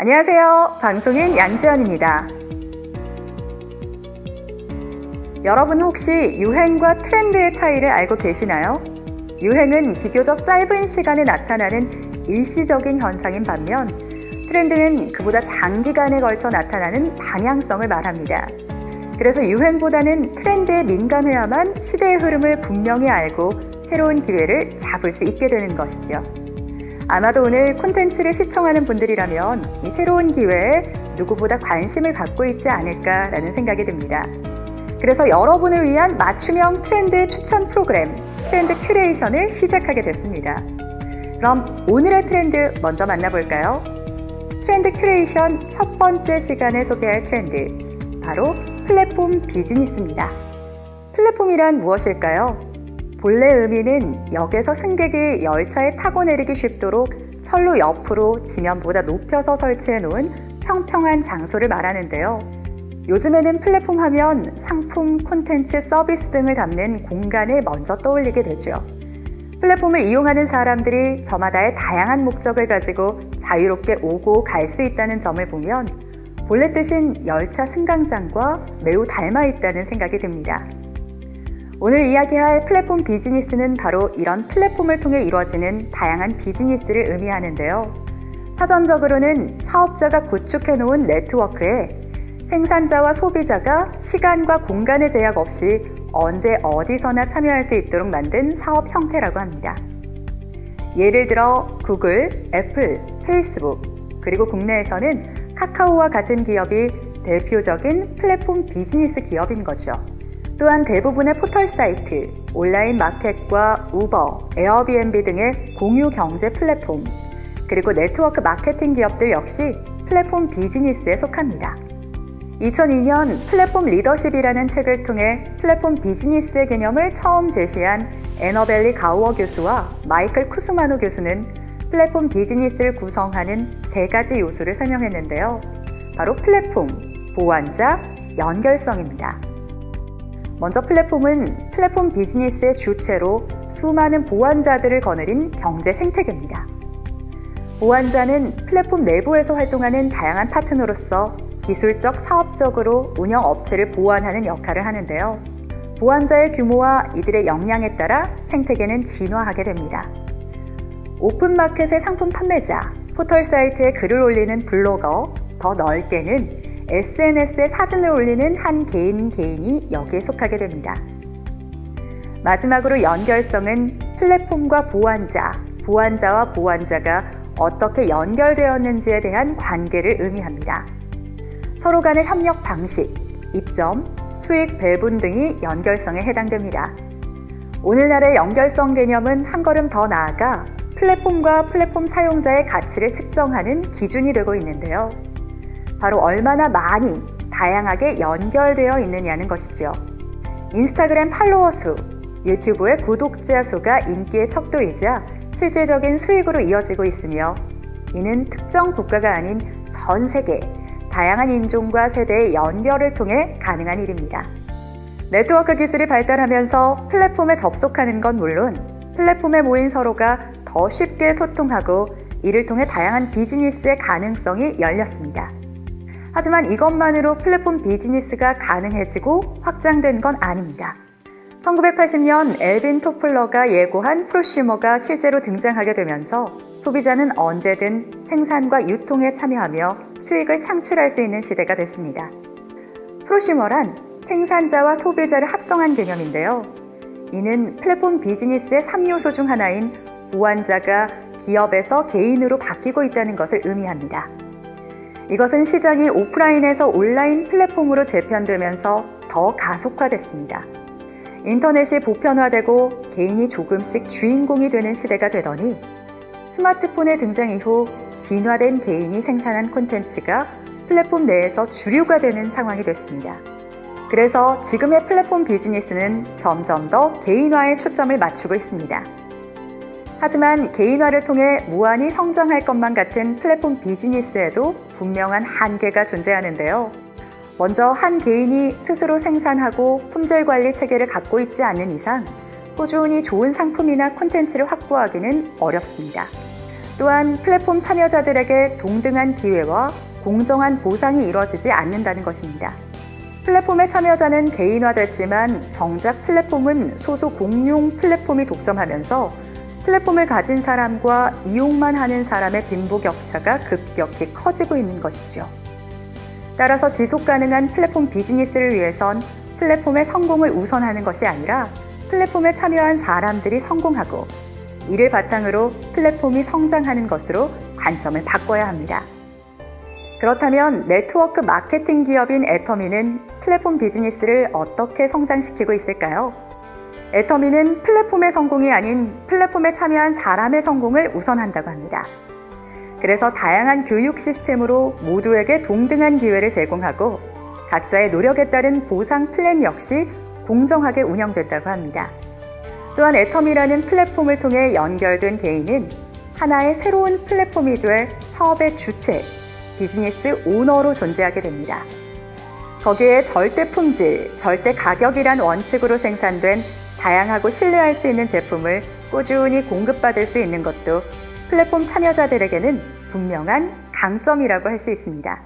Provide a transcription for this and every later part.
안녕하세요. 방송인 양지연입니다. 여러분 혹시 유행과 트렌드의 차이를 알고 계시나요? 유행은 비교적 짧은 시간에 나타나는 일시적인 현상인 반면 트렌드는 그보다 장기간에 걸쳐 나타나는 방향성을 말합니다. 그래서 유행보다는 트렌드에 민감해야만 시대의 흐름을 분명히 알고 새로운 기회를 잡을 수 있게 되는 것이죠. 아마도 오늘 콘텐츠를 시청하는 분들이라면 이 새로운 기회에 누구보다 관심을 갖고 있지 않을까라는 생각이 듭니다. 그래서 여러분을 위한 맞춤형 트렌드 추천 프로그램 트렌드 큐레이션을 시작하게 됐습니다. 그럼 오늘의 트렌드 먼저 만나볼까요? 트렌드 큐레이션 첫 번째 시간에 소개할 트렌드, 바로 플랫폼 비즈니스입니다. 플랫폼이란 무엇일까요? 본래 의미는 역에서 승객이 열차에 타고 내리기 쉽도록 철로 옆으로 지면보다 높여서 설치해 놓은 평평한 장소를 말하는데요. 요즘에는 플랫폼 하면 상품, 콘텐츠, 서비스 등을 담는 공간을 먼저 떠올리게 되죠. 플랫폼을 이용하는 사람들이 저마다의 다양한 목적을 가지고 자유롭게 오고 갈 수 있다는 점을 보면 본래 뜻인 열차 승강장과 매우 닮아 있다는 생각이 듭니다. 오늘 이야기할 플랫폼 비즈니스는 바로 이런 플랫폼을 통해 이루어지는 다양한 비즈니스를 의미하는데요. 사전적으로는 사업자가 구축해 놓은 네트워크에 생산자와 소비자가 시간과 공간의 제약 없이 언제 어디서나 참여할 수 있도록 만든 사업 형태라고 합니다. 예를 들어 구글, 애플, 페이스북, 그리고 국내에서는 카카오와 같은 기업이 대표적인 플랫폼 비즈니스 기업인 거죠. 또한 대부분의 포털 사이트, 온라인 마켓과 우버, 에어비앤비 등의 공유 경제 플랫폼, 그리고 네트워크 마케팅 기업들 역시 플랫폼 비즈니스에 속합니다. 2002년 플랫폼 리더십이라는 책을 통해 플랫폼 비즈니스의 개념을 처음 제시한 애너벨리 가우어 교수와 마이클 쿠스마노 교수는 플랫폼 비즈니스를 구성하는 세 가지 요소를 설명했는데요. 바로 플랫폼, 보완자, 연결성입니다. 먼저 플랫폼은 플랫폼 비즈니스의 주체로 수많은 보완자들을 거느린 경제 생태계입니다. 보완자는 플랫폼 내부에서 활동하는 다양한 파트너로서 기술적, 사업적으로 운영 업체를 보완하는 역할을 하는데요. 보완자의 규모와 이들의 역량에 따라 생태계는 진화하게 됩니다. 오픈마켓의 상품 판매자, 포털 사이트에 글을 올리는 블로거, 더 넓게는 SNS에 사진을 올리는 한 개인이 여기에 속하게 됩니다. 마지막으로 연결성은 플랫폼과 보완자, 보완자와 보완자가 어떻게 연결되었는지에 대한 관계를 의미합니다. 서로 간의 협력 방식, 입점, 수익 배분 등이 연결성에 해당됩니다. 오늘날의 연결성 개념은 한 걸음 더 나아가 플랫폼과 플랫폼 사용자의 가치를 측정하는 기준이 되고 있는데요. 바로 얼마나 많이, 다양하게 연결되어 있느냐는 것이죠. 인스타그램 팔로워 수, 유튜브의 구독자 수가 인기의 척도이자 실질적인 수익으로 이어지고 있으며 이는 특정 국가가 아닌 전 세계, 다양한 인종과 세대의 연결을 통해 가능한 일입니다. 네트워크 기술이 발달하면서 플랫폼에 접속하는 건 물론 플랫폼에 모인 서로가 더 쉽게 소통하고 이를 통해 다양한 비즈니스의 가능성이 열렸습니다. 하지만 이것만으로 플랫폼 비즈니스가 가능해지고 확장된 건 아닙니다. 1980년 엘빈 토플러가 예고한 프로슈머가 실제로 등장하게 되면서 소비자는 언제든 생산과 유통에 참여하며 수익을 창출할 수 있는 시대가 됐습니다. 프로슈머란 생산자와 소비자를 합성한 개념인데요. 이는 플랫폼 비즈니스의 3요소 중 하나인 보완자가 기업에서 개인으로 바뀌고 있다는 것을 의미합니다. 이것은 시장이 오프라인에서 온라인 플랫폼으로 재편되면서 더 가속화됐습니다. 인터넷이 보편화되고 개인이 조금씩 주인공이 되는 시대가 되더니 스마트폰의 등장 이후 진화된 개인이 생산한 콘텐츠가 플랫폼 내에서 주류가 되는 상황이 됐습니다. 그래서 지금의 플랫폼 비즈니스는 점점 더 개인화에 초점을 맞추고 있습니다. 하지만 개인화를 통해 무한히 성장할 것만 같은 플랫폼 비즈니스에도 분명한 한계가 존재하는데요. 먼저 한 개인이 스스로 생산하고 품질 관리 체계를 갖고 있지 않는 이상 꾸준히 좋은 상품이나 콘텐츠를 확보하기는 어렵습니다. 또한 플랫폼 참여자들에게 동등한 기회와 공정한 보상이 이루어지지 않는다는 것입니다. 플랫폼의 참여자는 개인화됐지만 정작 플랫폼은 소수 공용 플랫폼이 독점하면서 플랫폼을 가진 사람과 이용만 하는 사람의 빈부 격차가 급격히 커지고 있는 것이죠. 따라서 지속 가능한 플랫폼 비즈니스를 위해선 플랫폼의 성공을 우선하는 것이 아니라 플랫폼에 참여한 사람들이 성공하고 이를 바탕으로 플랫폼이 성장하는 것으로 관점을 바꿔야 합니다. 그렇다면 네트워크 마케팅 기업인 애터미는 플랫폼 비즈니스를 어떻게 성장시키고 있을까요? 애터미는 플랫폼의 성공이 아닌 플랫폼에 참여한 사람의 성공을 우선한다고 합니다. 그래서 다양한 교육 시스템으로 모두에게 동등한 기회를 제공하고 각자의 노력에 따른 보상 플랜 역시 공정하게 운영된다고 합니다. 또한 애터미라는 플랫폼을 통해 연결된 개인은 하나의 새로운 플랫폼이 될 사업의 주체, 비즈니스 오너로 존재하게 됩니다. 거기에 절대 품질, 절대 가격이란 원칙으로 생산된 다양하고 신뢰할 수 있는 제품을 꾸준히 공급받을 수 있는 것도 플랫폼 참여자들에게는 분명한 강점이라고 할 수 있습니다.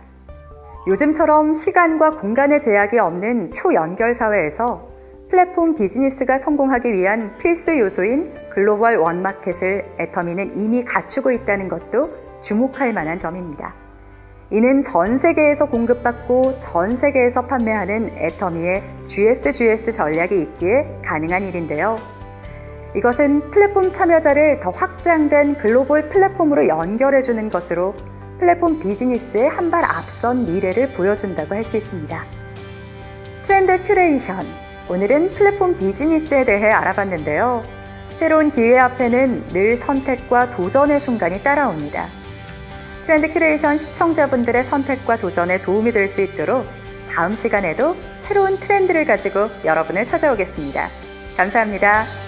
요즘처럼 시간과 공간의 제약이 없는 초연결 사회에서 플랫폼 비즈니스가 성공하기 위한 필수 요소인 글로벌 원마켓을 애터미는 이미 갖추고 있다는 것도 주목할 만한 점입니다. 이는 전 세계에서 공급받고 전 세계에서 판매하는 애터미의 GS 전략이 있기에 가능한 일인데요. 이것은 플랫폼 참여자를 더 확장된 글로벌 플랫폼으로 연결해주는 것으로 플랫폼 비즈니스의 한 발 앞선 미래를 보여준다고 할 수 있습니다. 트렌드 큐레이션, 오늘은 플랫폼 비즈니스에 대해 알아봤는데요. 새로운 기회 앞에는 늘 선택과 도전의 순간이 따라옵니다. 트렌드 큐레이션 시청자분들의 선택과 도전에 도움이 될 수 있도록 다음 시간에도 새로운 트렌드를 가지고 여러분을 찾아오겠습니다. 감사합니다.